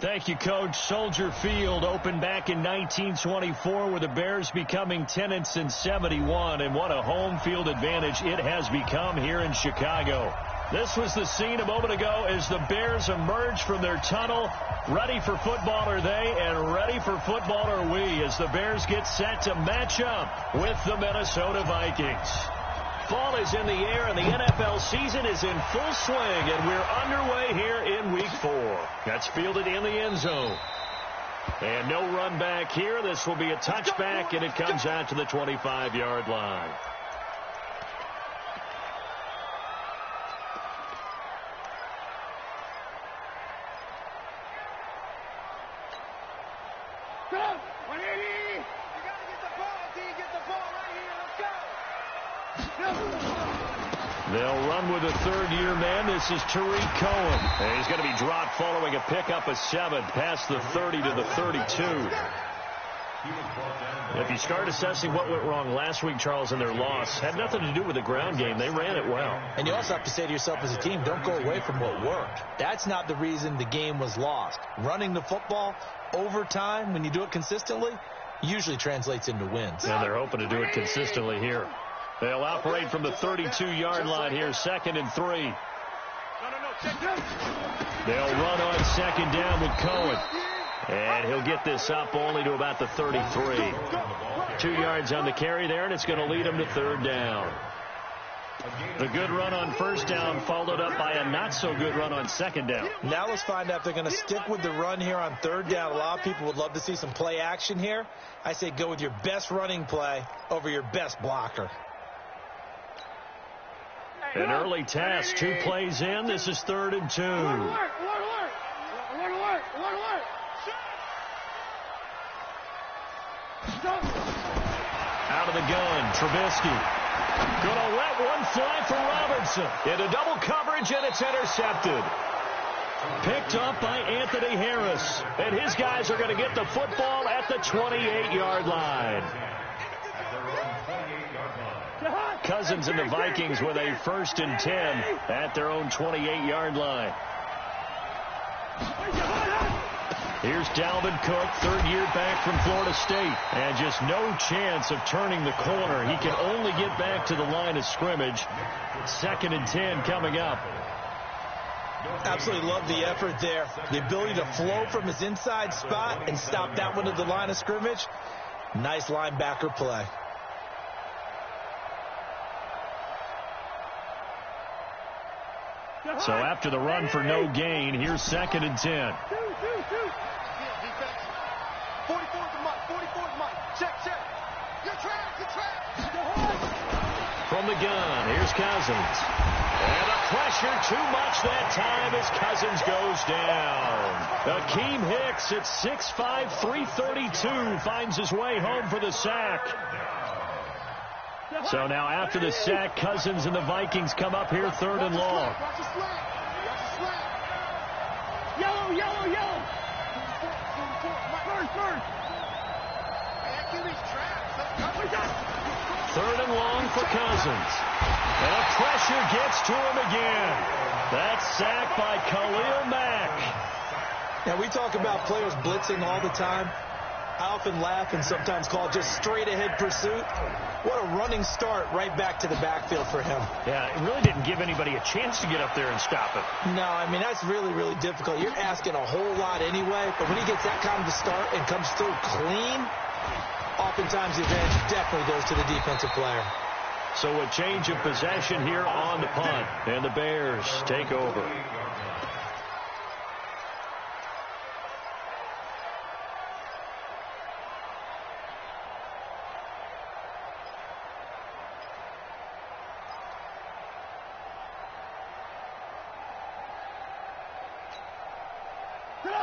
Thank you, Coach. Soldier Field opened back in 1924 with the Bears becoming tenants in 71, and what a home field advantage it has become here in Chicago. This was the scene a moment ago as the Bears emerged from their tunnel. Ready for football are they, and ready for football are we as the Bears get set to match up with the Minnesota Vikings. Fall is in the air, and the NFL season is in full swing, and we're underway here in Week 4. That's fielded in the end zone. And no run back here. This will be a touchback, and it comes out to the 25-yard line. They'll run with a third-year man. This is Tariq Cohen. And he's going to be dropped following a pickup of 7 past the 30 to the 32. If you start assessing what went wrong last week, Charles, in their loss, had nothing to do with the ground game. They ran it well. And you also have to say to yourself as a team, don't go away from what worked. That's not the reason the game was lost. Running the football over time, when you do it consistently, usually translates into wins. And they're hoping to do it consistently here. They'll operate from the 32-yard line here, 2nd and 3. They'll run on 2nd down with Cohen. And he'll get this up only to about the 33. 2 yards on the carry there, and it's going to lead him to 3rd down. The good run on 1st down followed up by a not-so-good run on 2nd down. Now let's find out if they're going to stick with the run here on 3rd down. A lot of people would love to see some play action here. I say go with your best running play over your best blocker. An early task, 2 plays in. This is 3rd and 2. Out of the gun, Trubisky. Gonna let one fly for Robertson. Into double coverage, and it's intercepted. Picked up by Anthony Harris. And his guys are going to get the football at the 28-yard line. Cousins and the Vikings with a 1st and 10 at their own 28-yard line. Here's Dalvin Cook, 3rd year back from Florida State. And just no chance of turning the corner. He can only get back to the line of scrimmage. 2nd and 10 coming up. Absolutely love the effort there. The ability to flow from his inside spot and stop that one at the line of scrimmage. Nice linebacker play. So after the run for no gain, here's 2nd and 10. From the gun, here's Cousins. And the pressure too much that time as Cousins goes down. Akeem Hicks at 6'5", 332 finds his way home for the sack. So now after the sack, Cousins and the Vikings come up here 3rd and long. Yellow, yellow, yellow. First. 3rd and long for Cousins. And the pressure gets to him again. That's sacked by Khalil Mack. Now we talk about players blitzing all the time. I often laugh and sometimes call it just straight-ahead pursuit. What a running start right back to the backfield for him. Yeah, it really didn't give anybody a chance to get up there and stop it. No, I mean, that's really, really difficult. You're asking a whole lot anyway, but when he gets that kind of a start and comes through clean, oftentimes the advantage definitely goes to the defensive player. So a change of possession here on the punt, and the Bears take over.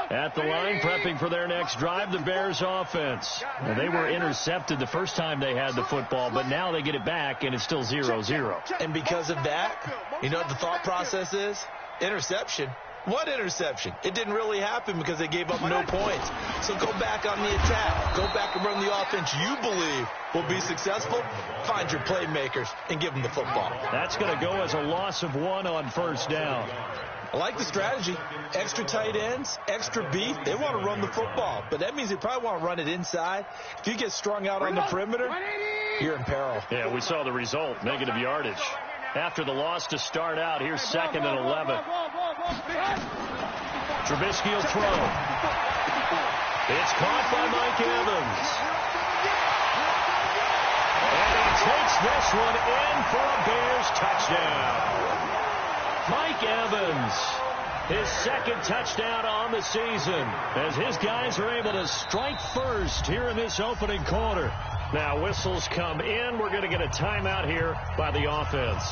At the line, prepping for their next drive, the Bears offense. And they were intercepted the first time they had the football, but now they get it back, and it's still 0-0. And because of that, you know what the thought process is? Interception. What interception? It didn't really happen because they gave up no points. So go back on the attack. Go back and run the offense you believe will be successful. Find your playmakers and give them the football. That's going to go as a loss of 1 on 1st down. I like the strategy. Extra tight ends, extra beef. They want to run the football, but that means they probably want to run it inside. If you get strung out on the perimeter, you're in peril. Yeah, we saw the result, negative yardage. After the loss to start out, here's 2nd and 11. Trubisky will throw. It's caught by Mike Evans. And he takes this one in for a Bears touchdown. Mike Evans, his 2nd touchdown on the season, as his guys are able to strike first here in this opening quarter. Now whistles come in. We're going to get a timeout here by the offense.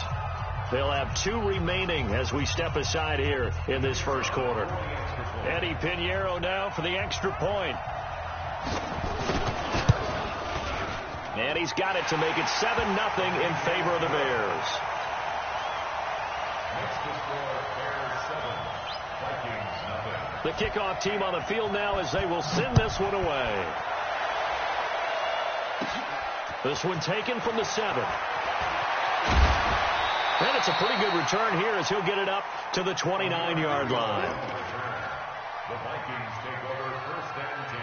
They'll have 2 remaining as we step aside here in this first quarter. Eddie Pinheiro now for the extra point. And he's got it to make it 7-0 in favor of the Bears. The kickoff team on the field now as they will send this one away. This one taken from the 7. And it's a pretty good return here as he'll get it up to the 29-yard line. The Vikings take over 1st and 10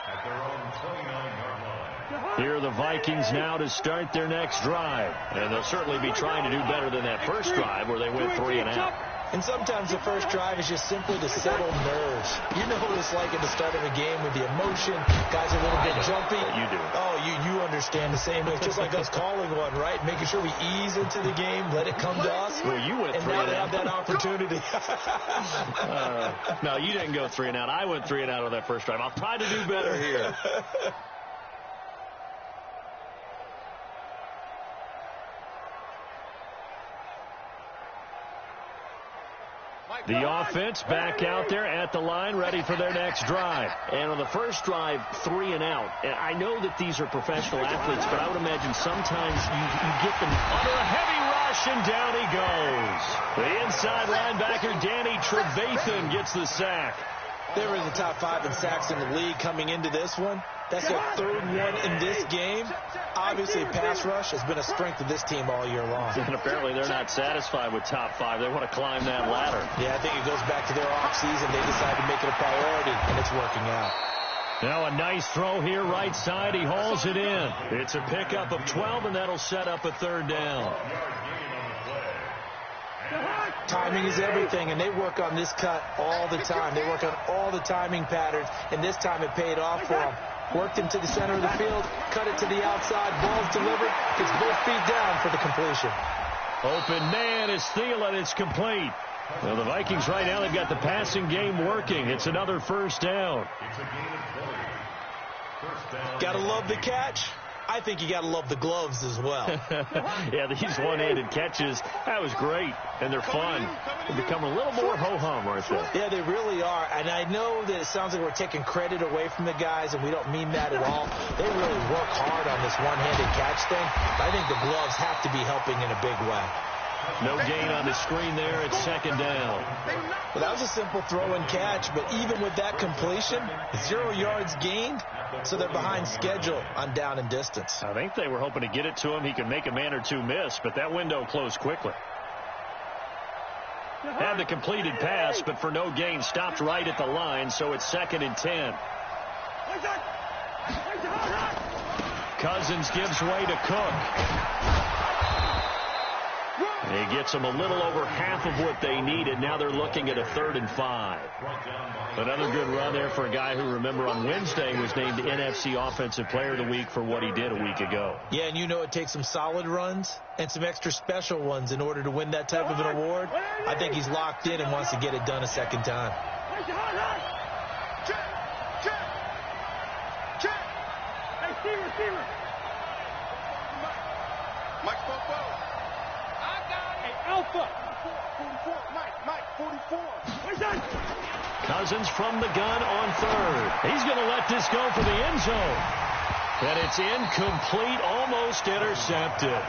at their own 29-yard line. Here are the Vikings now to start their next drive. And they'll certainly be trying to do better than that first drive where they went 3 and out. And sometimes the first drive is just simply to settle nerves. You know what it's like at the start of a game with the emotion. Guys are a little bit jumpy. You do. Oh, you understand the same way. It's just like us calling one, right? Making sure we ease into the game, let it come to us. Well, you went 3 and out. And now they have that opportunity. No, you didn't go 3 and out. I went 3 and out on that first drive. I'll try to do better here. The offense back out there at the line, ready for their next drive. And on the first drive, 3 and out. And I know that these are professional athletes, but I would imagine sometimes you get them under a heavy rush, and down he goes. The inside linebacker, Danny Trevathan, gets the sack. They were in the top 5 in sacks in the league coming into this one. That's their 3rd one in this game. Obviously, pass rush has been a strength of this team all year long. And apparently they're not satisfied with top 5. They want to climb that ladder. Yeah, I think it goes back to their offseason. They decided to make it a priority, and it's working out. Now a nice throw here, right side. He hauls it in. It's a pickup of 12, and that'll set up a 3rd down. Timing is everything, and they work on this cut all the time. They work on all the timing patterns, and this time it paid off for them. Worked him to the center of the field, cut it to the outside, ball's delivered, gets both feet down for the completion. Open man is Thielen, it's complete. Well, the Vikings right now, they've got the passing game working. It's another 1st down. Gotta love the catch. I think you got to love the gloves as well. Yeah, these one-handed catches, that was great, and they're fun. They become a little more ho-hum right there. Yeah, they really are, and I know that it sounds like we're taking credit away from the guys, and we don't mean that at all. They really work hard on this one-handed catch thing. I think the gloves have to be helping in a big way. No gain on the screen there. It's 2nd down. Well, that was a simple throw and catch, but even with that completion, 0 yards gained, so they're behind schedule on down and distance. I think they were hoping to get it to him. He could make a man or two miss, but that window closed quickly. Had the completed pass, but for no gain, stopped right at the line, so it's 2nd and 10. Cousins gives way to Cook. He gets them a little over half of what they needed. Now they're looking at a 3rd and 5. Another good run there for a guy who, remember, on Wednesday was named NFC Offensive Player of the Week for what he did a week ago. Yeah, and you know it takes some solid runs and some extra special ones in order to win that type of an award. I think he's locked in and wants to get it done a 2nd time. Receiver. Mike, Alpha. 44. Mike, 44. Cousins from the gun on 3rd. He's going to let this go for the end zone. And it's incomplete, almost intercepted.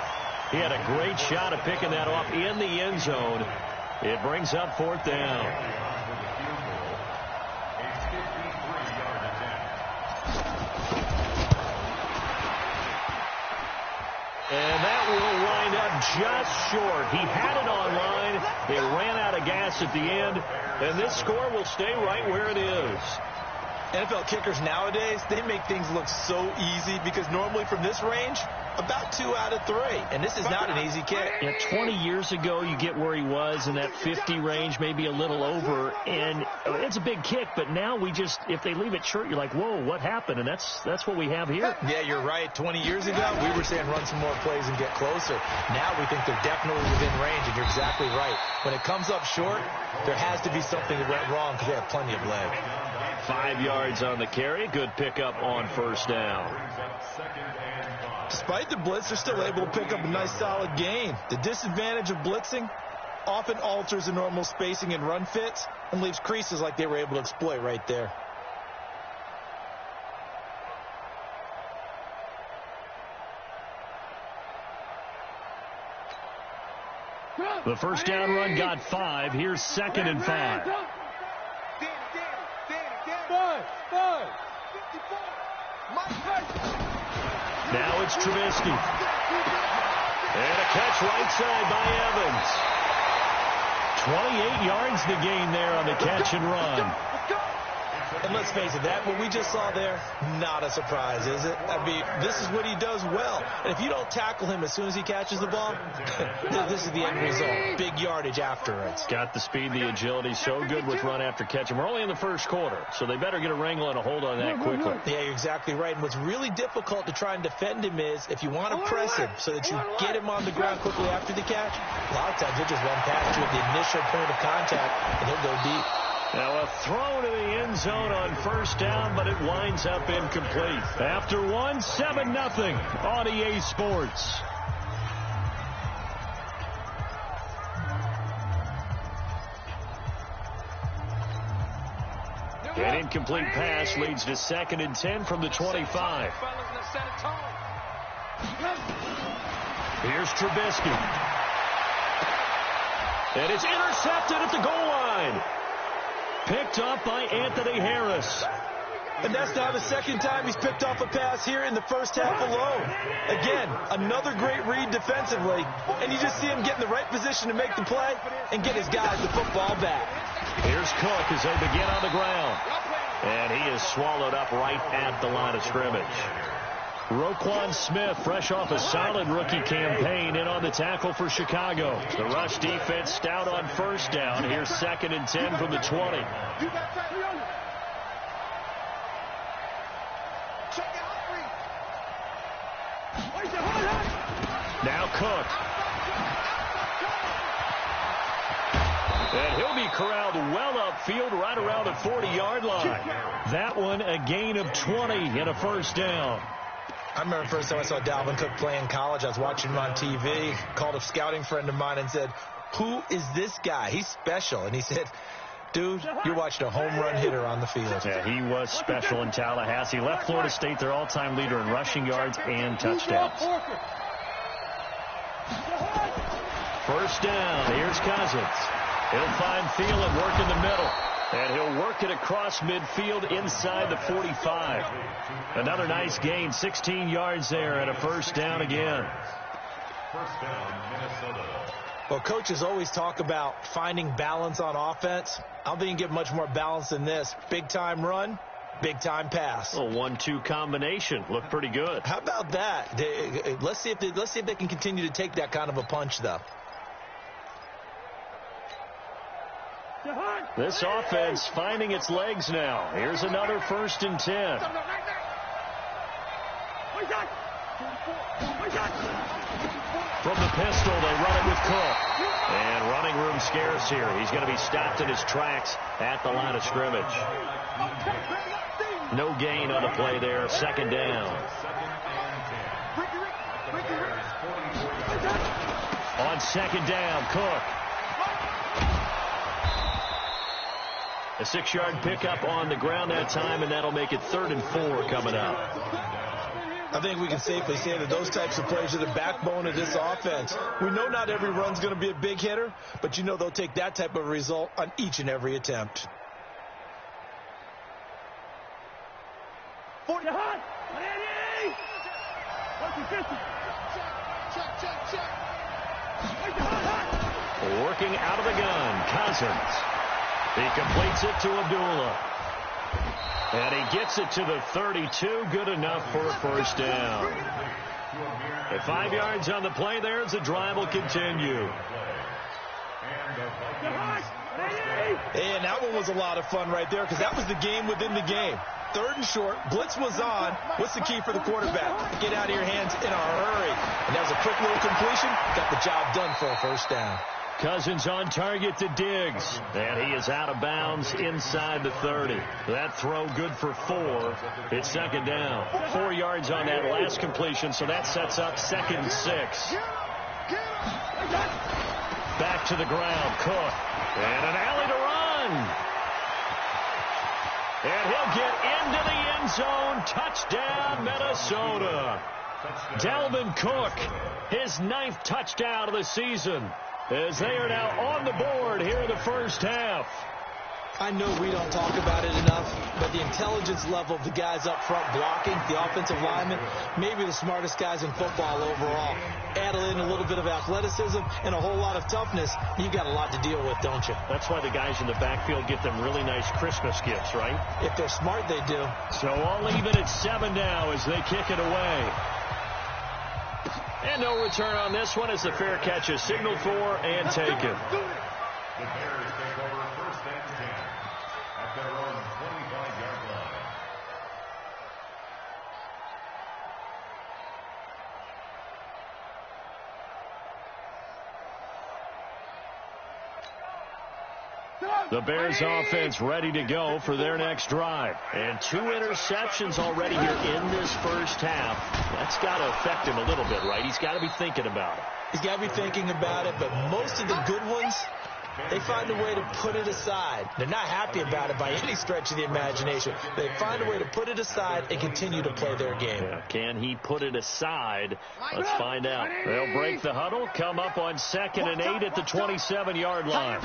He had a great shot at picking that off in the end zone. It brings up 4th down. And that will wind up just short. He had it on line. They ran out of gas at the end, and this score will stay right where it is. NFL kickers nowadays, they make things look so easy because normally from this range, about 2 out of 3. And this is not an easy kick. Yeah, 20 years ago, you get where he was in that 50 range, maybe a little over. And it's a big kick, but now we just, if they leave it short, you're like, whoa, what happened? And that's what we have here. Yeah, you're right. 20 years ago, we were saying run some more plays and get closer. Now we think they're definitely within range, and you're exactly right. When it comes up short, there has to be something that went wrong because they have plenty of leg. 5 yards on the carry. Good pickup on first down. Despite the blitz, they're still able to pick up a nice solid gain. The disadvantage of blitzing often alters the normal spacing and run fits and leaves creases like they were able to exploit right there. The first down run got 5. Here's 2nd and 5. Now it's Trubisky. And a catch right side by Evans. 28 yards to gain there on the catch and run. And let's face it, that what we just saw there, not a surprise, is it? I mean, this is what he does well. And if you don't tackle him as soon as he catches the ball, this is the end result. Big yardage afterwards. Got the speed, the agility, so good with run after catch. And we're only in the first quarter, so they better get a wrangle and a hold on that quickly. Yeah, you're exactly right. And what's really difficult to try and defend him is if you want to press him so that you get him on the ground quickly after the catch, a lot of times he'll just run past you at the initial point of contact, and he'll go deep. Now a throw to the end zone on first down, but it winds up incomplete. After 7-0 on EA Sports. An incomplete pass leads to 2nd and 10 from the 25. Here's Trubisky. And it's intercepted at the goal line. Picked up by Anthony Harris. And that's now the second time he's picked off a pass here in the first half alone. Again, another great read defensively. And you just see him get in the right position to make the play and get his guys the football back. Here's Cook as they begin on the ground. And he is swallowed up right at the line of scrimmage. Roquan Smith, fresh off a solid rookie campaign, in on the tackle for Chicago. The rush defense stout on first down. Here's 2nd and 10 from the 20. Now Cook. And he'll be corralled well upfield right around the 40-yard line. That one a gain of 20 and a first down. I remember the first time I saw Dalvin Cook play in college. I was watching him on TV, called a scouting friend of mine and said, "Who is this guy? He's special." And he said, "Dude, you're watching a home run hitter on the field." Yeah, he was special in Tallahassee. Left Florida State their all-time leader in rushing yards and touchdowns. First down. Here's Cousins. He'll find Thielen, work in the middle. And he'll work it across midfield inside the 45. Another nice gain, 16 yards there, and a first down again. First down, Minnesota. Well, coaches always talk about finding balance on offense. I don't think you can get much more balance than this. Big-time run, big-time pass. A 1-2 combination. Looked pretty good. How about that? Let's see if they can continue to take that kind of a punch, though. This offense finding its legs now. Here's another 1st and 10. From the pistol, they run it with Cook. And running room scarce here. He's going to be stopped in his tracks at the line of scrimmage. No gain on the play there. 2nd down. On 2nd down, Cook. A 6-yard pickup on the ground that time, and that'll make it 3rd and 4 coming up. I think we can safely say that those types of plays are the backbone of this offense. We know not every run's going to be a big hitter, but you know they'll take that type of result on each and every attempt. looking out of the gun. Cousins. He completes it to Abdullah. And he gets it to the 32. Good enough for a first down. At 5 yards on the play there as the drive will continue. And that one was a lot of fun right there because that was the game within the game. 3rd and short. Blitz was on. What's the key for the quarterback? Get out of your hands in a hurry. And that was a quick little completion. Got the job done for a first down. Cousins on target to Diggs. And he is out of bounds inside the 30. That throw good for 4. It's second down. 4 yards on that last completion, so that sets up 2nd and 6. Back to the ground. Cook. And an alley to run. And he'll get into the end zone. Touchdown, Minnesota. Dalvin Cook, his 9th touchdown of the season, as they are now on the board here in the first half. I know we don't talk about it enough, but the intelligence level of the guys up front blocking, the offensive linemen, maybe the smartest guys in football overall. Add in a little bit of athleticism and a whole lot of toughness, you got a lot to deal with, don't you? That's why the guys in the backfield get them really nice Christmas gifts, right? If they're smart, they do. So all even at 7 now as they kick it away. And no return on this one as the fair catch is signaled for and taken. The Bears take over 1st and 10 at their own 25-yard line. The Bears offense ready to go for their next drive. And 2 interceptions already here in this first half. That's got to affect him a little bit, right? He's got to be thinking about it. He's got to be thinking about it, but most of the good ones, they find a way to put it aside. They're not happy about it by any stretch of the imagination. They find a way to put it aside and continue to play their game. Yeah, can he put it aside? Let's find out. They'll break the huddle, come up on 2nd and 8 at the 27-yard line.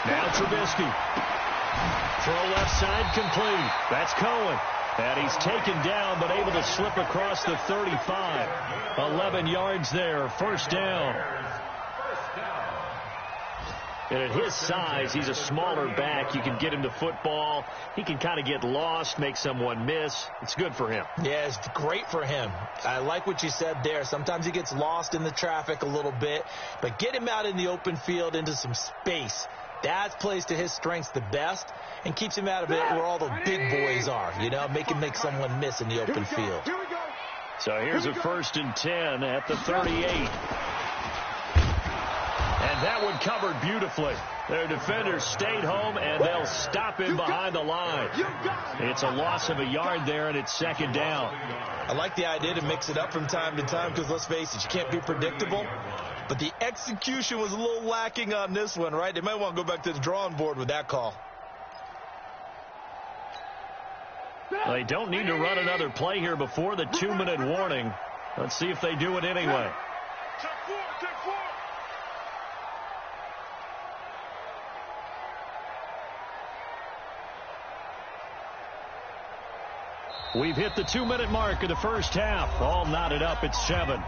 Now Trubisky. Throw left side complete. That's Cohen. And he's taken down but able to slip across the 35. 11 yards there. First down. And at his size, he's a smaller back. You can get him to football. He can kind of get lost, make someone miss. It's good for him. Yeah, it's great for him. I like what you said there. Sometimes he gets lost in the traffic a little bit. But get him out in the open field into some space. That plays to his strengths the best and keeps him out of it where all the big boys are, you know, make him make someone miss in the open field. So here's a 1st and 10 at the 38. And that one covered beautifully. Their defenders stayed home, and they'll stop him behind the line. It's a loss of a yard there, and it's 2nd down. I like the idea to mix it up from time to time because, let's face it, you can't be predictable. But the execution was a little lacking on this one, right? They might want to go back to the drawing board with that call. They don't need to run another play here before the 2-minute warning. Let's see if they do it anyway. We've hit the 2-minute mark of the first half. All knotted up at 7.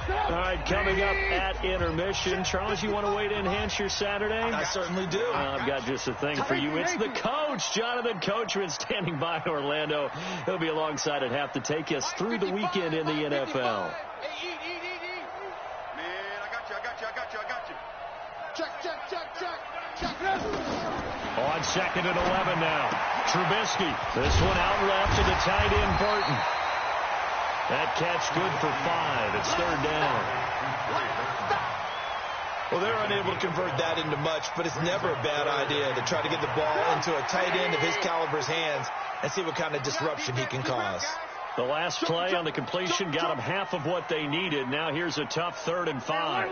All right, coming up at intermission. Charles, you want to wait to enhance your Saturday? I certainly do. I've got just a thing for you. It's the coach, Jonathan Coachman, standing by in Orlando. He'll be alongside at half to take us through the weekend in the NFL. Man, I got you. Check. On 2nd and 11 now. Trubisky. This one out left to the tight end, Burton. That catch good for 5. It's 3rd down. Well, they're unable to convert that into much, but it's never a bad idea to try to get the ball into a tight end of his caliber's hands and see what kind of disruption he can cause. The last play on the completion got them half of what they needed. Now here's a tough 3rd and 5.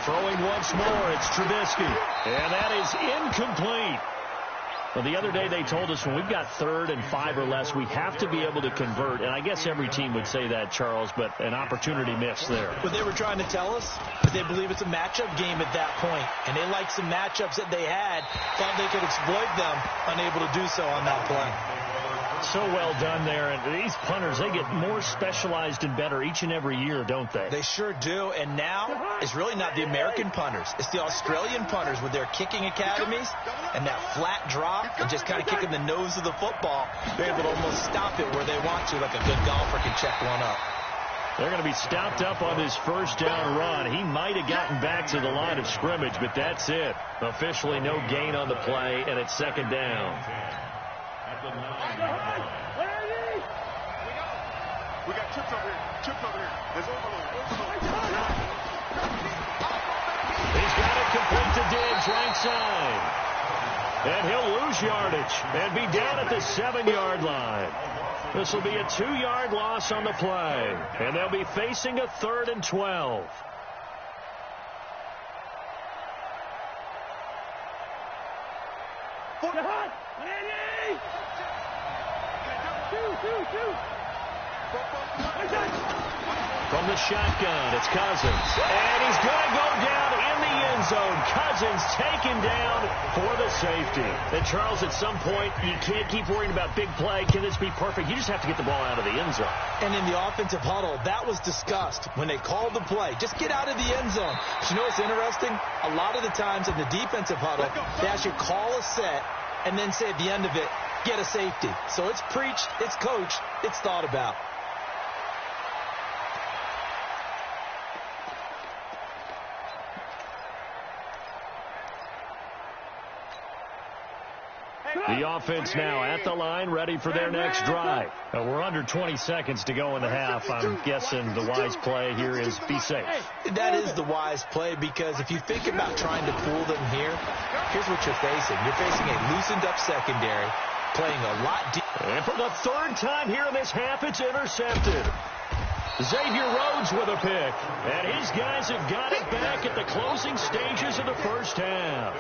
Throwing once more, it's Trubisky. And that is incomplete. Well, the other day they told us when we've got 3rd and 5 or less, we have to be able to convert. And I guess every team would say that, Charles, but an opportunity missed there. What they were trying to tell us is they believe it's a matchup game at that point. And they liked some matchups that they had, thought they could exploit them, unable to do so on that play. So well done there. And these punters, they get more specialized and better each and every year, don't they? They sure do. And now it's really not the American punters. It's the Australian punters with their kicking academies and that flat drop and just kind of kicking the nose of the football. They're able to almost stop it where they want to, like a good golfer can check one up. They're going to be stopped up on his first down run. He might have gotten back to the line of scrimmage, but that's it. Officially no gain on the play, and it's 2nd down. We got chips over here. Chips over here. There's overload. He's got it complete to Diggs, right side. And he'll lose yardage and be down at the 7-yard line. This will be a 2-yard loss on the play. And they'll be facing a 3rd and 12. From the shotgun, it's Cousins. And he's going to go down in the end zone. Cousins taken down for the safety. And, Charles, at some point, you can't keep worrying about big play. Can this be perfect? You just have to get the ball out of the end zone. And in the offensive huddle, that was discussed when they called the play. Just get out of the end zone. But you know what's interesting? A lot of the times in the defensive huddle, they actually call a set and then say at the end of it, get a safety. So it's preached, it's coached, it's thought about. The offense now at the line, ready for their next drive. We're under 20 seconds to go in the half. I'm guessing the wise play here is be safe. That is the wise play, because if you think about trying to fool them here, here's what you're facing. You're facing a loosened up secondary, playing a lot deep. And for the 3rd time here in this half, it's intercepted. Xavier Rhodes with a pick. And his guys have got it back at the closing stages of the first half.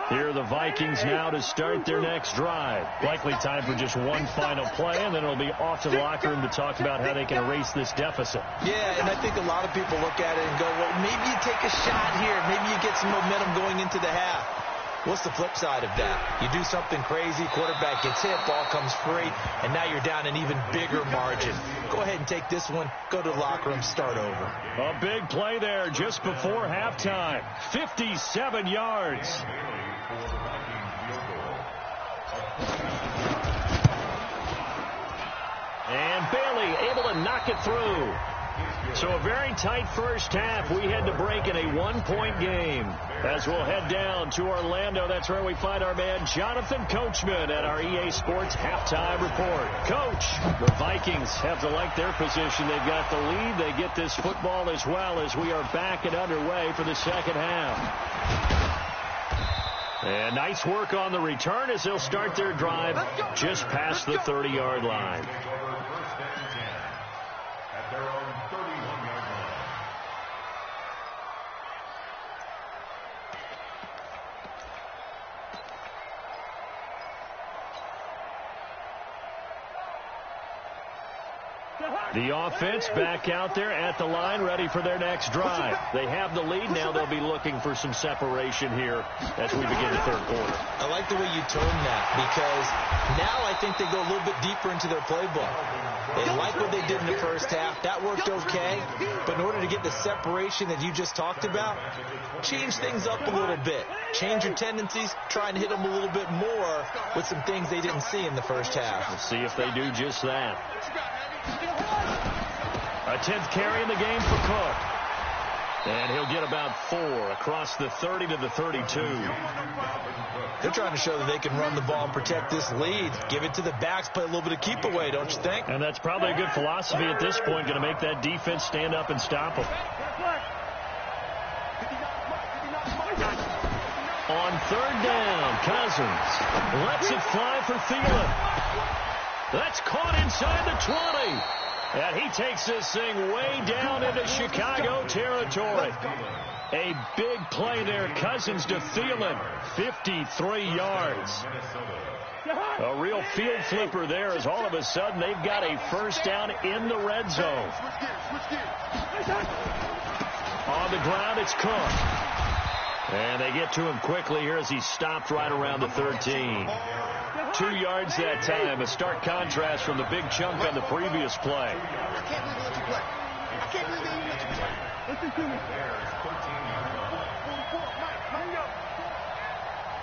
Here are the Vikings now to start their next drive. Likely time for just one final play, and then it'll be off to the locker room to talk about how they can erase this deficit. Yeah, and I think a lot of people look at it and go, well, maybe you take a shot here. Maybe you get some momentum going into the half. What's the flip side of that? You do something crazy, quarterback gets hit, ball comes free, and now you're down an even bigger margin. Go ahead and take this one, go to the locker room, start over. A big play there just before halftime. 57 yards. And Bailey able to knock it through. So a very tight first half. We had to break in a 1-point game. As we'll head down to Orlando, that's where we find our man Jonathan Coachman at our EA Sports Halftime Report. Coach, the Vikings have to like their position. They've got the lead. They get this football as well as we are back and underway for the second half. And nice work on the return as they'll start their drive just past the 30-yard line. The offense back out there at the line, ready for their next drive. They have the lead. Now they'll be looking for some separation here as we begin the 3rd quarter. I like the way you term that, because now I think they go a little bit deeper into their playbook. They like what they did in the first half. That worked okay. But in order to get the separation that you just talked about, change things up a little bit. Change your tendencies. Try and hit them a little bit more with some things they didn't see in the first half. We'll see if they do just that. A 10th carry in the game for Cook. And he'll get about 4 across the 30 to the 32. They're trying to show that they can run the ball and protect this lead. Give it to the backs, play a little bit of keep away, don't you think? And that's probably a good philosophy at this point, going to make that defense stand up and stop them. On 3rd down, Cousins lets it fly for Thielen. That's caught inside the 20. And he takes this thing way down into Chicago territory. A big play there. Cousins to Thielen. 53 yards. A real field flipper there as all of a sudden they've got a first down in the red zone. On the ground, it's Cook. And they get to him quickly here as he stopped right around the 13. 2 yards that time. A stark contrast from the big chunk on the previous play. I can't believe they let you play. I can't believe they let you play. Listen to me.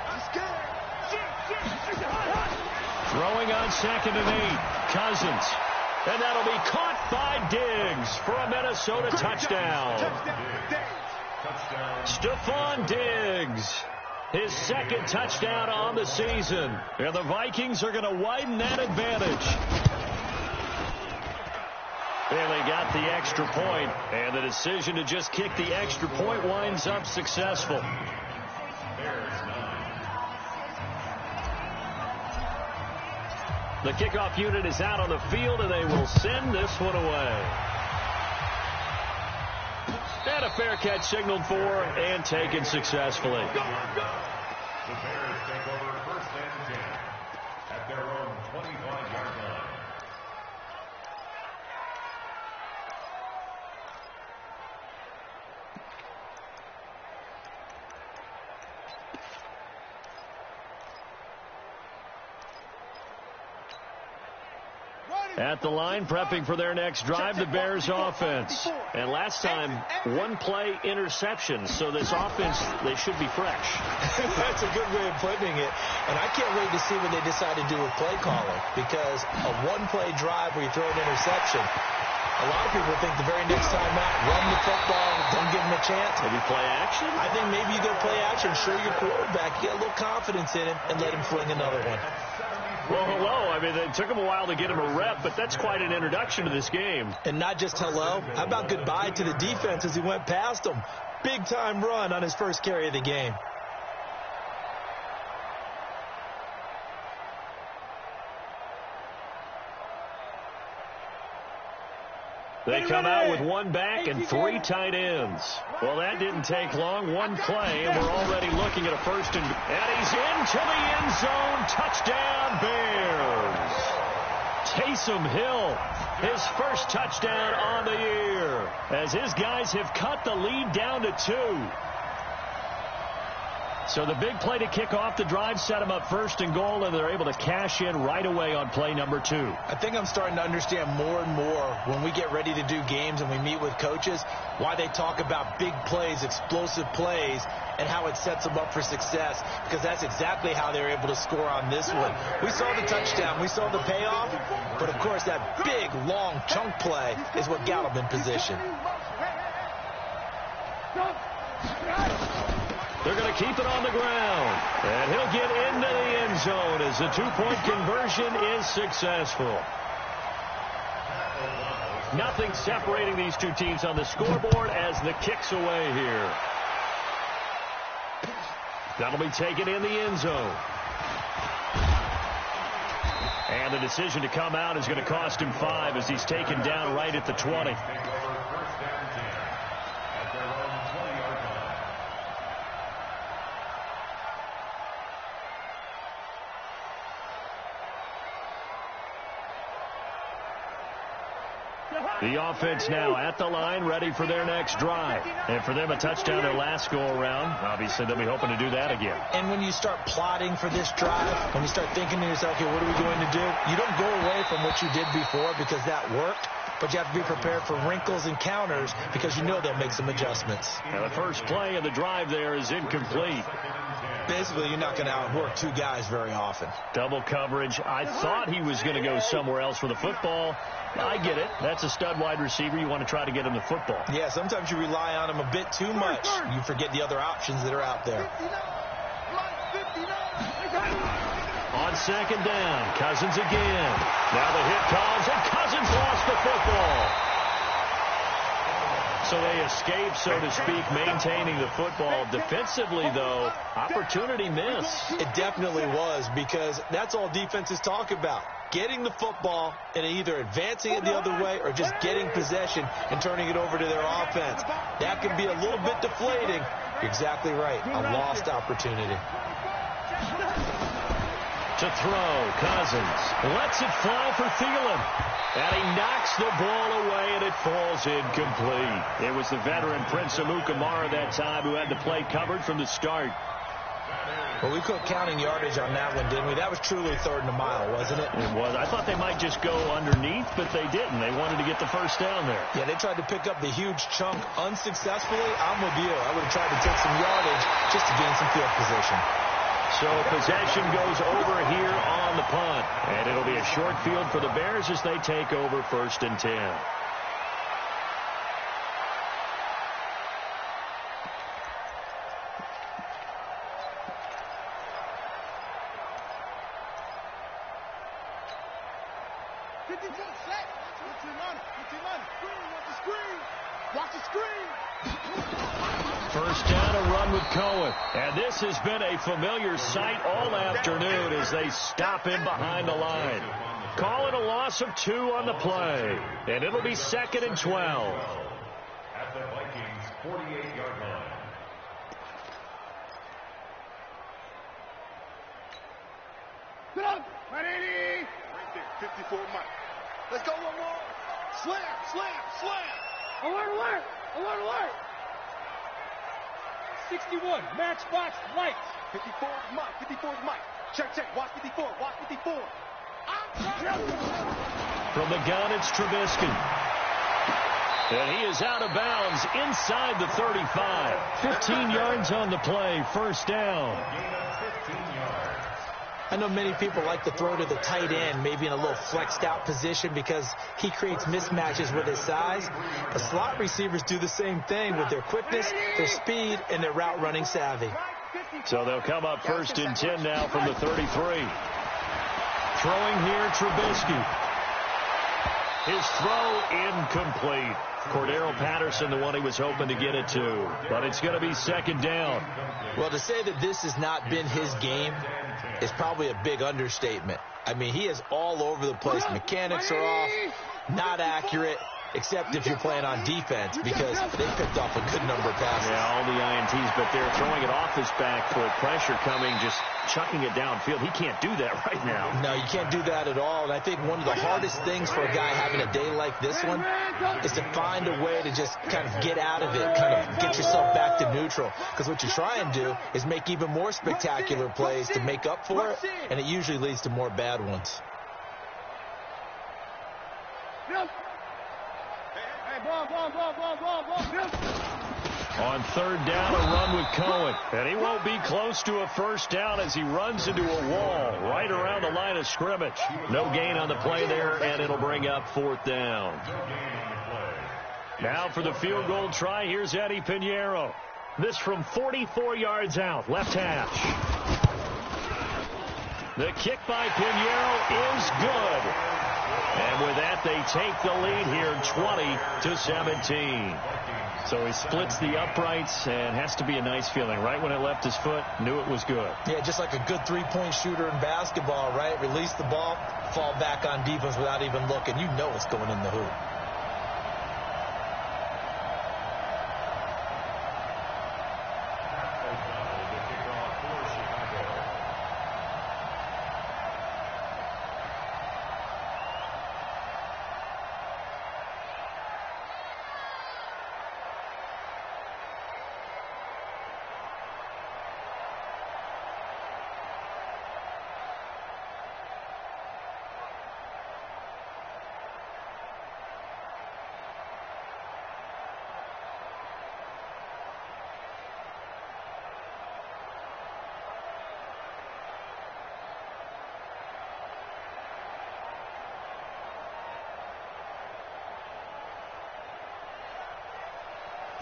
I'm scared. Throwing on 2nd and 8. Cousins. And that'll be caught by Diggs for a Minnesota touchdown. Stephon Diggs. His 2nd touchdown on the season. And the Vikings are going to widen that advantage. And they got the extra point, and the decision to just kick the extra point winds up successful. The kickoff unit is out on the field, and they will send this one away. And a fair catch signaled for and taken successfully. The Bears take over 1st and 10 at their own 25-yard line. At the line, prepping for their next drive, the Bears offense. And last time, 1-play interception. So this offense, they should be fresh. That's a good way of putting it. And I can't wait to see what they decide to do with play calling. Because a 1-play drive where you throw an interception, a lot of people think the very next time out, run the football, don't give them a chance. Maybe play action? I think maybe you go play action, show your quarterback, get a little confidence in him, and let him fling another one. Well, hello. I mean, it took him a while to get him a rep, but that's quite an introduction to this game. And not just hello. How about goodbye to the defense as he went past him? Big-time run on his first carry of the game. They come out with 1 back and 3 tight ends. Well, that didn't take long. 1 play, and we're already looking at a 1st and he's into the end zone. Touchdown, Bears. Taysom Hill, his first touchdown on the year, as his guys have cut the lead down to 2. So the big play to kick off the drive set them up 1st and goal, and they're able to cash in right away on play number 2. I think I'm starting to understand more and more when we get ready to do games and we meet with coaches why they talk about big plays, explosive plays, and how it sets them up for success, because that's exactly how they're able to score on this one. We saw the touchdown. We saw the payoff. But, of course, that big, long chunk play is what got them in position. They're going to keep it on the ground. And he'll get into the end zone as the 2-point conversion is successful. Nothing separating these two teams on the scoreboard as the kick's away here. That'll be taken in the end zone. And the decision to come out is going to cost him 5 as he's taken down right at the 20. The offense now at the line, ready for their next drive. And for them, a touchdown their last go-around. Obviously, they'll be hoping to do that again. And when you start plotting for this drive, when you start thinking to yourself, okay, what are we going to do? You don't go away from what you did before because that worked. But you have to be prepared for wrinkles and counters because you know they'll make some adjustments. Now, the first play of the drive there is incomplete. Basically, you're not going to outwork 2 guys very often. Double coverage. I thought he was going to go somewhere else with the football. I get it. That's a stud wide receiver. You want to try to get him the football. Yeah, sometimes you rely on him a bit too much. You forget the other options that are out there. On 2nd down, Cousins again. Now the hit comes, and Cousins lost the football. So they escape, so to speak, maintaining the football. Defensively, though, opportunity miss. It definitely was, because that's all defenses talk about. Getting the football and either advancing it the other way or just getting possession and turning it over to their offense. That can be a little bit deflating. You're exactly right. A lost opportunity. To throw, Cousins lets it fly for Thielen. And he knocks the ball away, and it falls incomplete. It was the veteran Prince Amukamara that time who had the play covered from the start. Well, we quit counting yardage on that one, didn't we? That was truly 3rd and a mile, wasn't it? It was. I thought they might just go underneath, but they didn't. They wanted to get the first down there. Yeah, they tried to pick up the huge chunk unsuccessfully. I'm with you. I would have tried to take some yardage just to gain some field position. So possession goes over here on the punt. And it'll be a short field for the Bears as they take over 1st and 10. First down, a run with Cohen. And this has been a familiar sight all afternoon as they stop him behind the line. Calling a loss of 2 on the play. And it'll be 2nd and 12. At the Vikings' 48-yard line. Get up! Right there, 54 Mike. Let's go one more. Slam, slam, slam. Alert, alert, alert, alert. 61, matchbox light. 54 is Mike, 54 is Mike. Check, check, watch 54, watch 54. From the gun, it's Trubisky. And he is out of bounds inside the 35. 15 yards on the play, first down. I know many people like to throw to the tight end, maybe in a little flexed out position because he creates mismatches with his size. The slot receivers do the same thing with their quickness, their speed, and their route running savvy. So they'll come up 1st and 10 now from the 33. Throwing here, Trubisky. His throw incomplete. Cordero Patterson, the one he was hoping to get it to. But it's going to be 2nd down. Well, to say that this has not been his game is probably a big understatement. I mean, he is all over the place. Mechanics are off, not accurate, except if you're playing on defense, because they picked off a good number of passes. Yeah, all the INTs, but they're throwing it off his back foot. Pressure coming, just chucking it downfield. He can't do that right now. No, you can't do that at all. And I think one of the hardest things for a guy having a day like this one is to find a way to just kind of get out of it, kind of get yourself back to neutral. Because what you try and do is make even more spectacular plays to make up for it, and it usually leads to more bad ones. On 3rd down, a run with Cohen. And he won't be close to a first down as he runs into a wall right around the line of scrimmage. No gain on the play there, and it'll bring up 4th down. Now for the field goal try, here's Eddie Pinheiro. This from 44 yards out, left hash. The kick by Pinheiro is good. And with that, they take the lead here, 20-17. So he splits the uprights, and has to be a nice feeling. Right when it left his foot, knew it was good. Yeah, just like a good three-point shooter in basketball, right? Release the ball, fall back on defense without even looking. You know it's going in the hoop.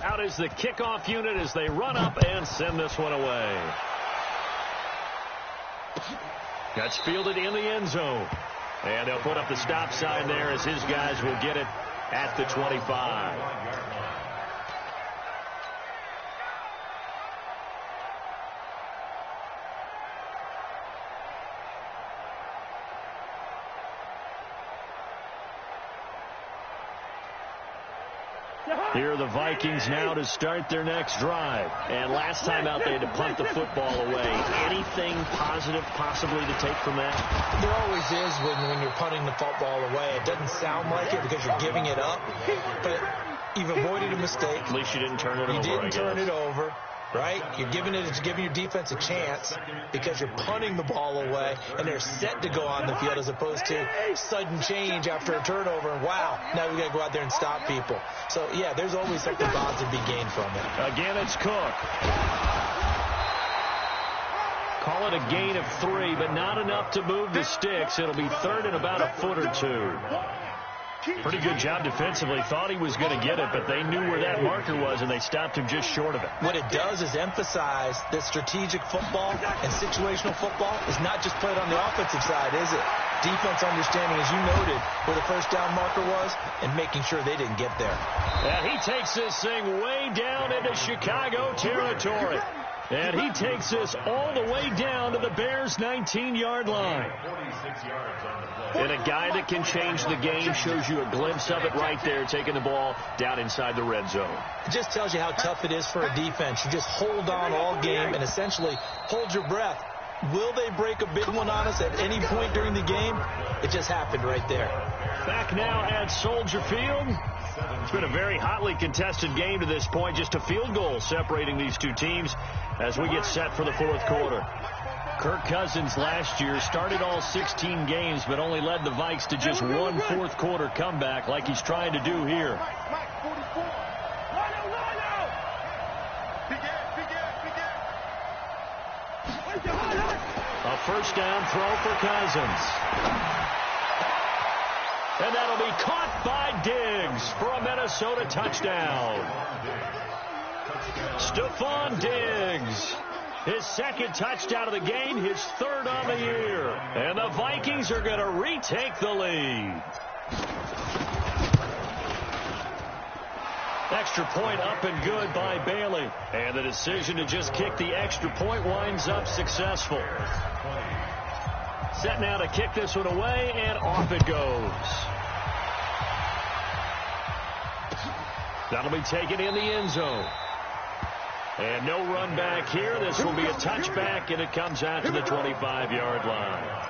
Out is the kickoff unit as they run up and send this one away. That's fielded in the end zone. And they'll put up the stop sign there as his guys will get it at the 25. Here are the Vikings now to start their next drive. And last time out, they had to punt the football away. Anything positive possibly to take from that? There always is when you're punting the football away. It doesn't sound like it because you're giving it up, but you've avoided a mistake. At least you didn't turn it over. You didn't turn it over. Right? You're giving your defense a chance because you're punting the ball away, and they're set to go on the field as opposed to sudden change after a turnover. And wow, now we got to go out there and stop people. So, yeah, there's always something positive to be gained from it. Again, it's Cook. Call it a gain of 3, but not enough to move the sticks. It'll be third and about a foot or 2. Pretty good job defensively. Thought he was going to get it, but they knew where that marker was, and they stopped him just short of it. What it does is emphasize that strategic football and situational football is not just played on the offensive side, is it? Defense understanding, as you noted, where the first down marker was and making sure they didn't get there. And he takes this thing way down into Chicago territory. And he takes this all the way down to the Bears' 19-yard line. And a guy that can change the game shows you a glimpse of it right there, taking the ball down inside the red zone. It just tells you how tough it is for a defense. You just hold on all game and essentially hold your breath. Will they break a big one on us at any point during the game? It just happened right there. Back now at Soldier Field. It's been a very hotly contested game to this point. Just a field goal separating these two teams as we get set for the fourth quarter. Kirk Cousins last year started all 16 games, but only led the Vikes to just one fourth-quarter comeback like he's trying to do here. A first down throw for Cousins. And that'll be caught by Diggs for a Minnesota touchdown. Stephon Diggs, his second touchdown of the game, his third on the year. And the Vikings are going to retake the lead. Extra point up and good by Bailey. And the decision to just kick the extra point winds up successful. Set now to kick this one away, and off it goes. That'll be taken in the end zone. And no run back here. This will be a touchback, and it comes out to the 25-yard line.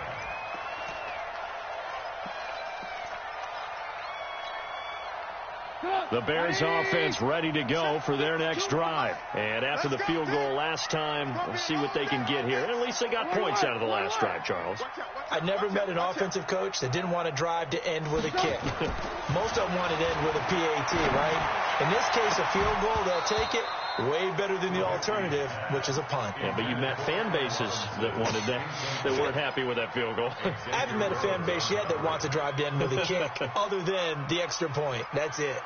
The Bears offense ready to go for their next drive. And after the field goal last time, we'll see what they can get here. At least they got points out of the last drive, Charles. I never met an offensive coach that didn't want a drive to end with a kick. Most of them want it to end with a PAT, right? In this case, a field goal, they'll take it. Way better than the alternative, which is a punt. Yeah, but you met fan bases that wanted that, that weren't happy with that field goal. I haven't met a fan base yet that wants a drive to end with a kick other than the extra point. That's it.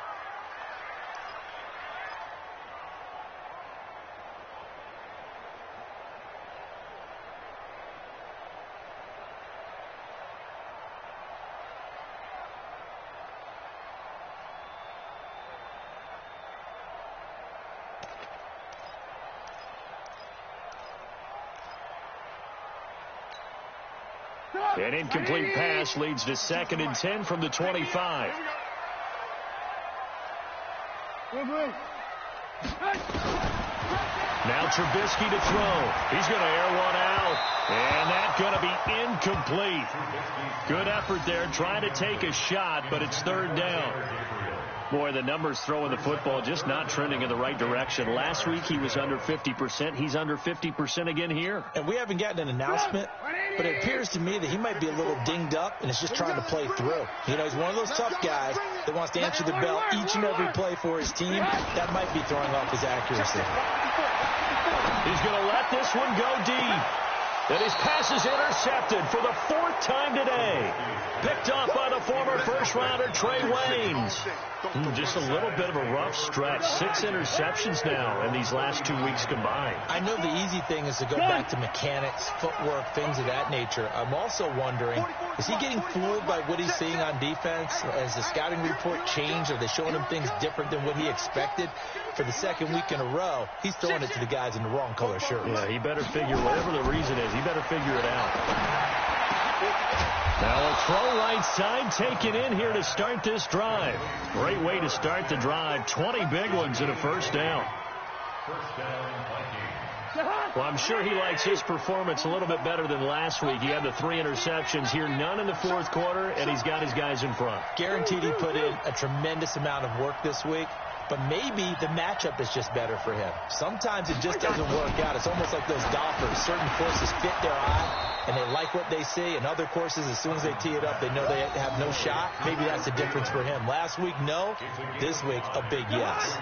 An incomplete pass leads to 2nd and 10 from the 25. Now Trubisky to throw. He's going to air one out. And that's going to be incomplete. Good effort there, trying to take a shot, but it's third down. Boy, the numbers throwing the football just not trending in the right direction. Last week he was under 50%. He's under 50% again here. And we haven't gotten an announcement, but it appears to me that he might be a little dinged up and is just trying to play through. You know, he's one of those tough guys that wants to answer the bell each and every play for his team. That might be throwing off his accuracy. He's going to let this one go deep. And his pass is intercepted for the 4th time today. Picked off by the former first-rounder Trey Waynes. Just a little bit of a rough stretch. 6 interceptions now in these last 2 weeks combined. I know the easy thing is to go back to mechanics, footwork, things of that nature. I'm also wondering, is he getting fooled by what he's seeing on defense? Has the scouting report changed? Are they showing him things different than what he expected? For the 2nd week in a row, he's throwing it to the guys in the wrong color shirts. Yeah, he better figure, whatever the reason is, he better figure it out. Now a throw right side taken in here to start this drive. Great way to start the drive. 20 big ones and a first down. First down, Vikings. Well, I'm sure he likes his performance a little bit better than last week. He had the 3 interceptions here, none in the fourth quarter, and he's got his guys in front. Guaranteed he put in a tremendous amount of work this week, but maybe the matchup is just better for him. Sometimes it just doesn't work out. It's almost like those golfers. Certain courses fit their eye, and they like what they see. And other courses, as soon as they tee it up, they know they have no shot. Maybe that's the difference for him. Last week, no. This week, a big yes.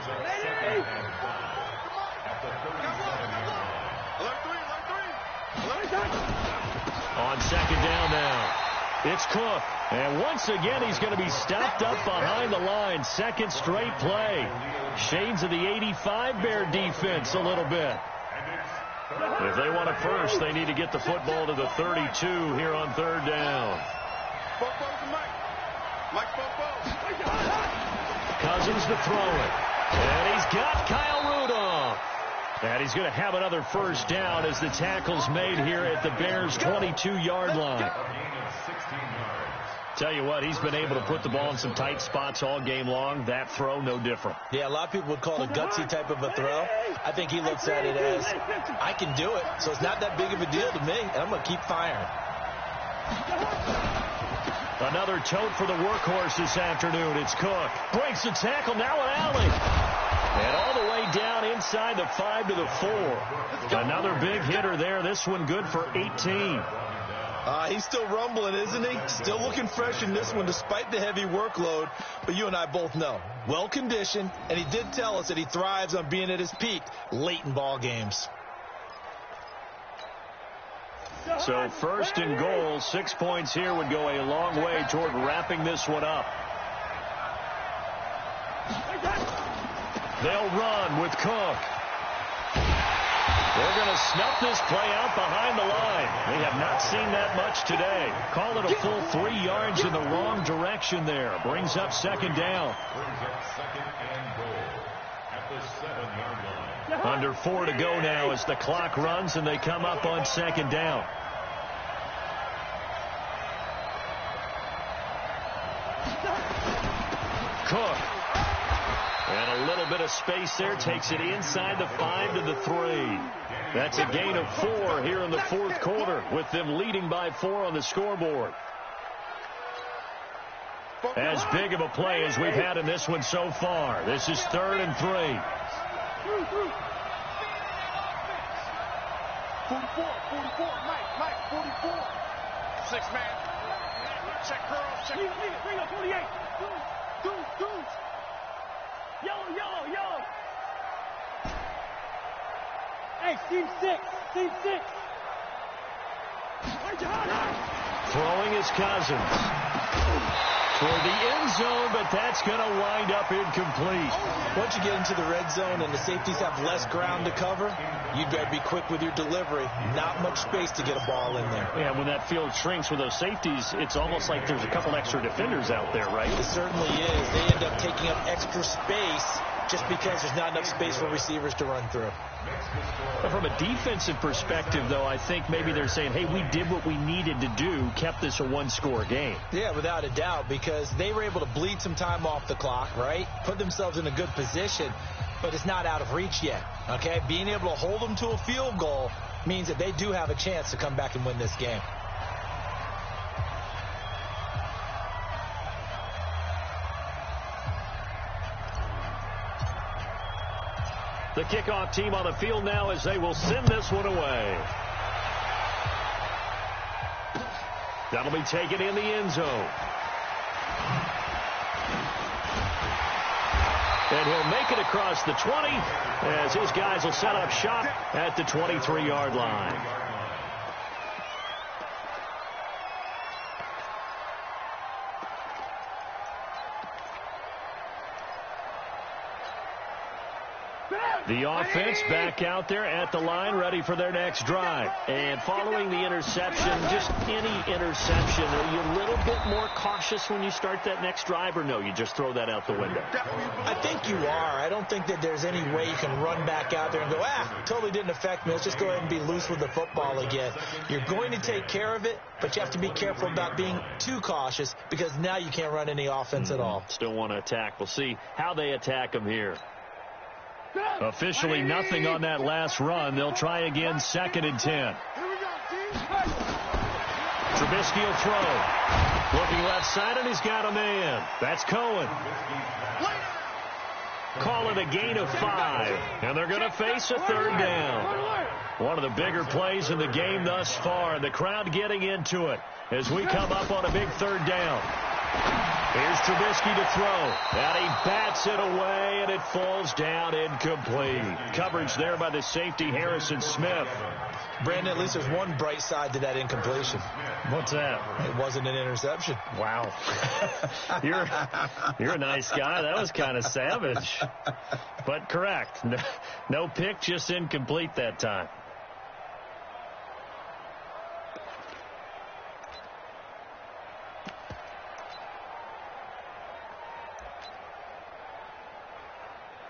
On second down now, it's Cook. And once again, he's going to be stopped up behind the line. Second straight play. Shades of the 85 Bear defense a little bit. If they want a first, they need to get the football to the 32 here on third down. Cousins to throw it. And he's got Kyle Rudolph. And he's going to have another first down as the tackle's made here at the Bears' 22-yard line. Tell you what, he's been able to put the ball in some tight spots all game long. That throw, no different. Yeah, a lot of people would call it a gutsy type of a throw. I think he looks at it as, I can do it, so it's not that big of a deal to me, and I'm going to keep firing. Another tote for the workhorse this afternoon. It's Cook. Breaks the tackle, now an alley. And all the way down inside the 5 to the 4. Another big hitter there. This one good for 18. He's still rumbling, isn't he? Still looking fresh in this one despite the heavy workload. But you and I both know, well-conditioned, and he did tell us that he thrives on being at his peak late in ball games. So first and goal, 6 points here would go a long way toward wrapping this one up. They'll run with Cook. They're going to snuff this play out behind the line. We have not seen that much today. Call it a full 3 yards in the wrong direction there. Brings up second down. Brings up second and goal at the 7-yard line. Under 4 to go now as the clock runs and they come up on second down. Cook. And a little bit of space there. Takes it inside the 5 to the 3. That's a gain of 4 here in the fourth quarter with them leading by 4 on the scoreboard. As big of a play as we've had in this one so far. This is 3rd and 3. 44, Mike, 44. 6 man. Check girls, check. Bring up 48. Dudes. Yo. Hey, team 6. Throwing is Cousins. Toward the end zone, but that's going to wind up incomplete. Once you get into the red zone and the safeties have less ground to cover, you better be quick with your delivery. Not much space to get a ball in there. Yeah, when that field shrinks with those safeties, it's almost like there's a couple extra defenders out there, right? It certainly is. They end up taking up extra space just because there's not enough space for receivers to run through. But from a defensive perspective, though, I think maybe they're saying, hey, we did what we needed to do, kept this a one-score game. Yeah, without a doubt, because they were able to bleed some time off the clock, right? Put themselves in a good position, but it's not out of reach yet, okay? Being able to hold them to a field goal means that they do have a chance to come back and win this game. The kickoff team on the field now as they will send this one away. That'll be taken in the end zone. And he'll make it across the 20 as his guys will set up shop at the 23-yard line. The offense back out there at the line, ready for their next drive. And following the interception, just any interception, are you a little bit more cautious when you start that next drive, or no, you just throw that out the window? I think you are. I don't think that there's any way you can run back out there and go, totally didn't affect me. Let's just go ahead and be loose with the football again. You're going to take care of it, but you have to be careful about being too cautious because now you can't run any offense at all. Still want to attack. We'll see how they attack them here. Officially nothing on that last run. They'll try again, 2nd and 10. Trubisky will throw. Looking left side, and he's got a man. That's Cohen. Call it a gain of 5, and they're going to face a 3rd down. One of the bigger plays in the game thus far. The crowd getting into it as we come up on a big 3rd down. Here's Trubisky to throw. And he bats it away, and it falls down incomplete. Coverage there by the safety, Harrison Smith. Brandon, at least there's one bright side to that incompletion. What's that? It wasn't an interception. Wow. You're a nice guy. That was kind of savage. But correct. No pick, just incomplete that time.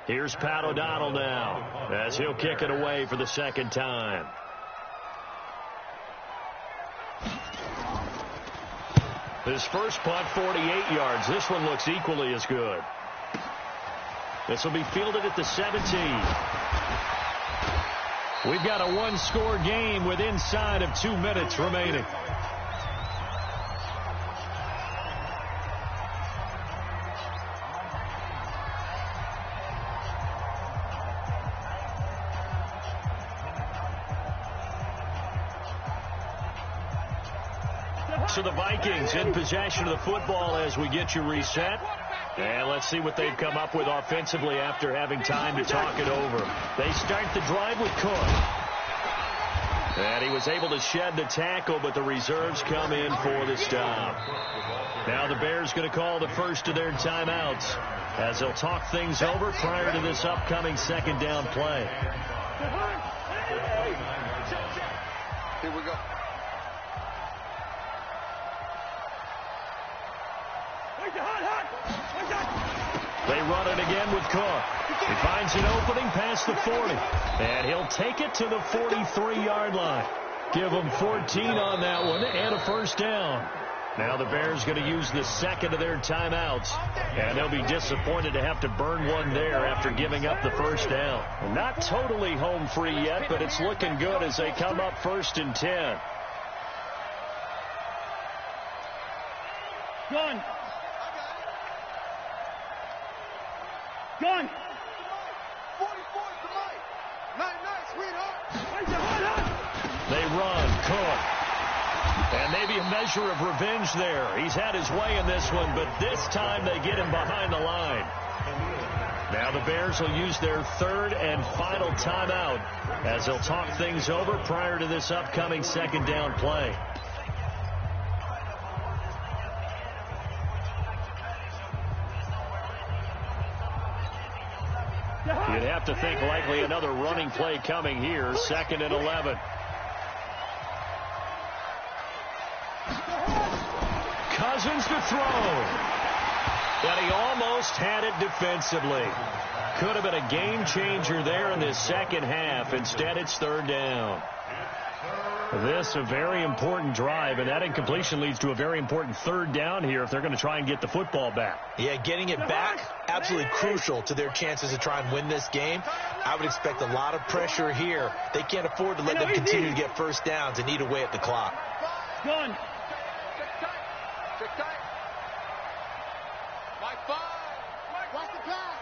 Here's Pat O'Donnell now as he'll kick it away for the 2nd time. His first punt, 48 yards. This one looks equally as good. This will be fielded at the 17. We've got a one-score game with inside of 2 minutes remaining. So the Vikings in possession of the football as we get you reset. And let's see what they've come up with offensively after having time to talk it over. They start the drive with Cook. And he was able to shed the tackle, but the reserves come in for the stop. Now the Bears going to call the first of their timeouts as they'll talk things over prior to this upcoming 2nd down play. Here we go. They run it again with Cook. He finds an opening past the 40. And he'll take it to the 43-yard line. Give them 14 on that one and a 1st down. Now the Bears going to use the 2nd of their timeouts. And they'll be disappointed to have to burn one there after giving up the 1st down. Not totally home free yet, but it's looking good as they come up 1st and 10. Gun. Gun. 44 to Mike. Night, sweetheart. They run. Cook. And maybe a measure of revenge there. He's had his way in this one, but this time they get him behind the line. Now the Bears will use their 3rd and final timeout as they'll talk things over prior to this upcoming 2nd down play. You'd have to think likely another running play coming here. 2nd and 11. Cousins to throw. And he almost had it defensively. Could have been a game changer there in this 2nd half. Instead, it's 3rd down. This a very important drive, and that incompletion leads to a very important 3rd down here if they're going to try and get the football back. Yeah, getting it back, absolutely crucial to their chances to try and win this game. I would expect a lot of pressure here. They can't afford to let them continue to get 1st downs and eat away at the clock. Gun. Check tight. Mike 5. Watch the pass.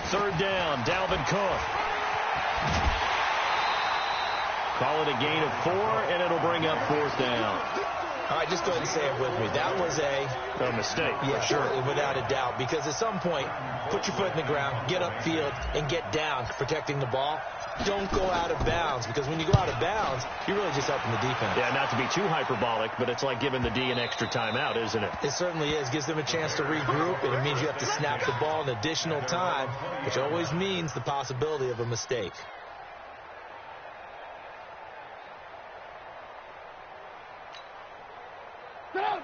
3rd down, Dalvin Cook. Call it a gain of 4, and it'll bring up 4th down. All right, just go ahead and say it with me. That was a mistake. Yeah, sure, without a doubt. Because at some point, put your foot in the ground, get upfield, and get down protecting the ball. don't go out of bounds, because when you go out of bounds, you're really just helping the defense. Yeah, not to be too hyperbolic, but it's like giving the D an extra timeout, isn't it? It certainly is. Gives them a chance to regroup, and it means you have to snap the ball an additional time, which always means the possibility of a mistake.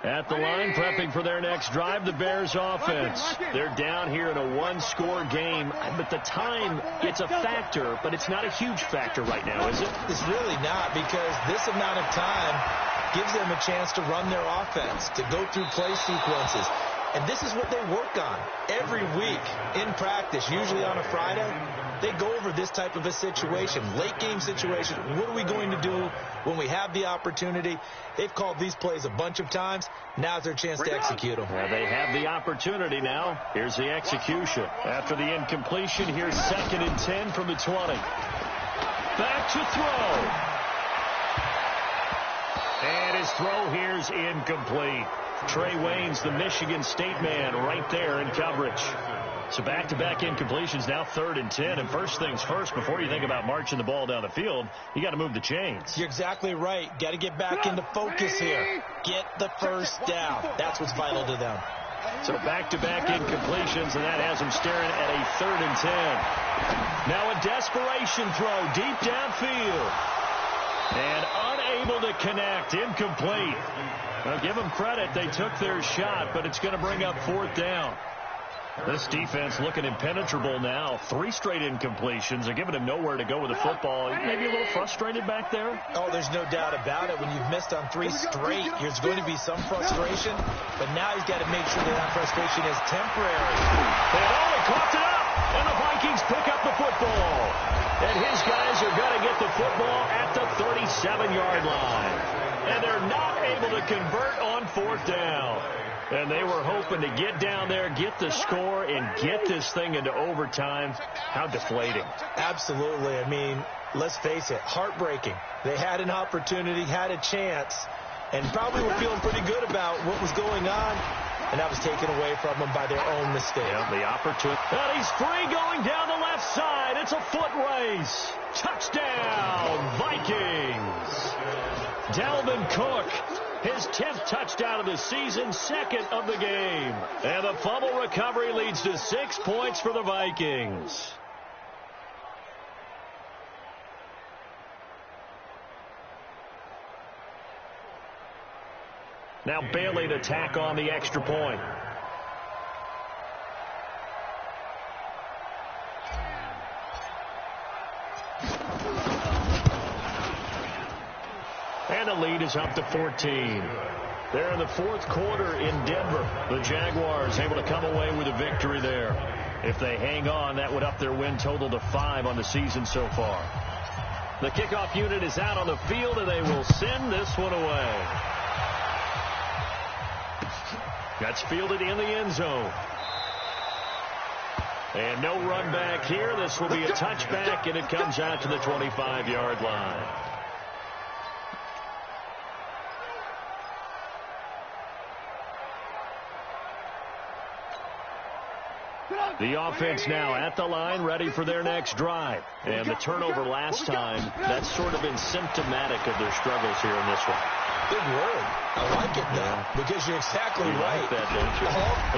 At the line, prepping for their next drive, the Bears offense. They're down here in a one-score game, but the time, it's a factor, but it's not a huge factor right now, is it? It's really not, because this amount of time gives them a chance to run their offense, to go through play sequences. And this is what they work on every week in practice, usually on a Friday. They go over this type of a situation, late game situation. What are we going to do when we have the opportunity? They've called these plays a bunch of times. Now's their chance to execute them. Well, they have the opportunity now. Here's the execution. After the incompletion, here's 2nd and 10 from the 20. Back to throw. And his throw here's incomplete. Trey Waynes, the Michigan State man, right there in coverage. So back-to-back incompletions, now 3rd and 10. And first things first, before you think about marching the ball down the field, you got to move the chains. You're exactly right. Got to get back into focus here. Get the first down. That's what's vital to them. So back-to-back incompletions, and that has them staring at a 3rd and 10. Now a desperation throw deep downfield. And unable to connect, incomplete. Well, give them credit. They took their shot, but it's going to bring up 4th down. This defense looking impenetrable now. 3 straight incompletions. They're giving him nowhere to go with the football. Maybe a little frustrated back there? Oh, there's no doubt about it. When you've missed on 3 straight, there's going to be some frustration. But now he's got to make sure that frustration is temporary. They only caught it up, and the Vikings pick up the football. And his guys are going to get the football at the 37-yard line. And they're not able to convert on 4th down. And they were hoping to get down there, get the score, and get this thing into overtime. How deflating. Absolutely. I mean, let's face it, heartbreaking. They had an opportunity, had a chance, and probably were feeling pretty good about what was going on. And that was taken away from them by their own mistake. Yeah, the opportunity. And he's free going down the left side. It's a foot race. Touchdown, Vikings. Dalvin Cook, his 10th touchdown of the season, 2nd of the game. And the fumble recovery leads to 6 points for the Vikings. Now Bailey to tack on the extra point. And the lead is up to 14. They're in the 4th quarter in Denver. The Jaguars able to come away with a victory there. If they hang on, that would up their win total to 5 on the season so far. The kickoff unit is out on the field, and they will send this one away. That's fielded in the end zone. And no run back here. This will be a touchback, and it comes out to the 25-yard line. The offense now at the line, ready for their next drive. And the turnover last time, that's sort of been symptomatic of their struggles here in this one. Big word. I like it now, because you're exactly right. Like that, don't you?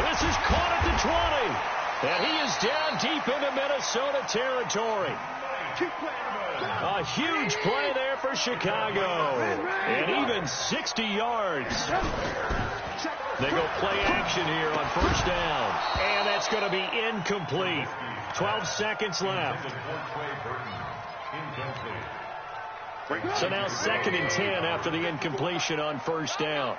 This is caught at the 20. And he is down deep into Minnesota territory. A huge play there for Chicago. And even 60 yards. They go play action here on 1st down. And that's going to be incomplete. 12 seconds left. So now 2nd and 10 after the incompletion on 1st down.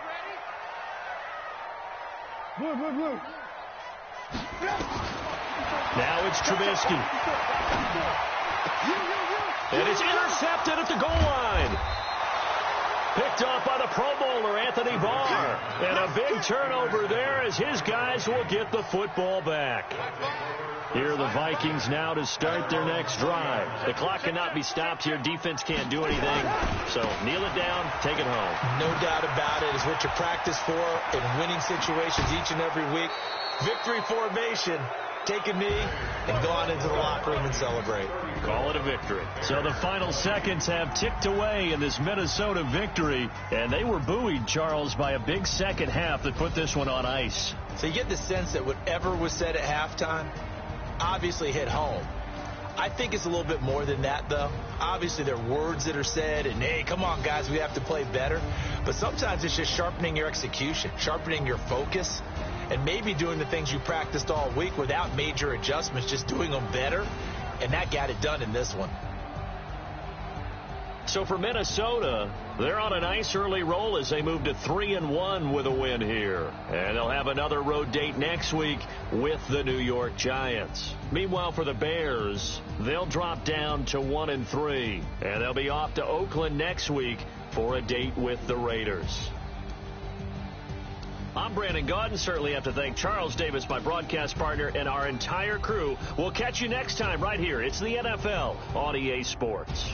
Now it's Trubisky. And it's intercepted at the goal line. Picked off by the Pro Bowler, Anthony Barr. And a big turnover there as his guys will get the football back. Here are the Vikings now to start their next drive. The clock cannot be stopped here. Defense can't do anything. So kneel it down, take it home. No doubt about it. It's what you practice for in winning situations each and every week. Victory formation. take a knee, and go on into the locker room and celebrate. Call it a victory. So the final seconds have ticked away in this Minnesota victory, and they were buoyed, Charles, by a big second half that put this one on ice. So you get the sense that whatever was said at halftime obviously hit home. I think it's a little bit more than that, though. Obviously, there are words that are said, and, hey, come on, guys, we have to play better. But sometimes it's just sharpening your execution, sharpening your focus, and maybe doing the things you practiced all week without major adjustments, just doing them better. And that got it done in this one. So for Minnesota, they're on a nice early roll as they move to 3-1 with a win here. And they'll have another road date next week with the New York Giants. Meanwhile, for the Bears, they'll drop down to 1-3. And they'll be off to Oakland next week for a date with the Raiders. I'm Brandon Gaudin. Certainly have to thank Charles Davis, my broadcast partner, and our entire crew. We'll catch you next time right here. It's the NFL on EA Sports.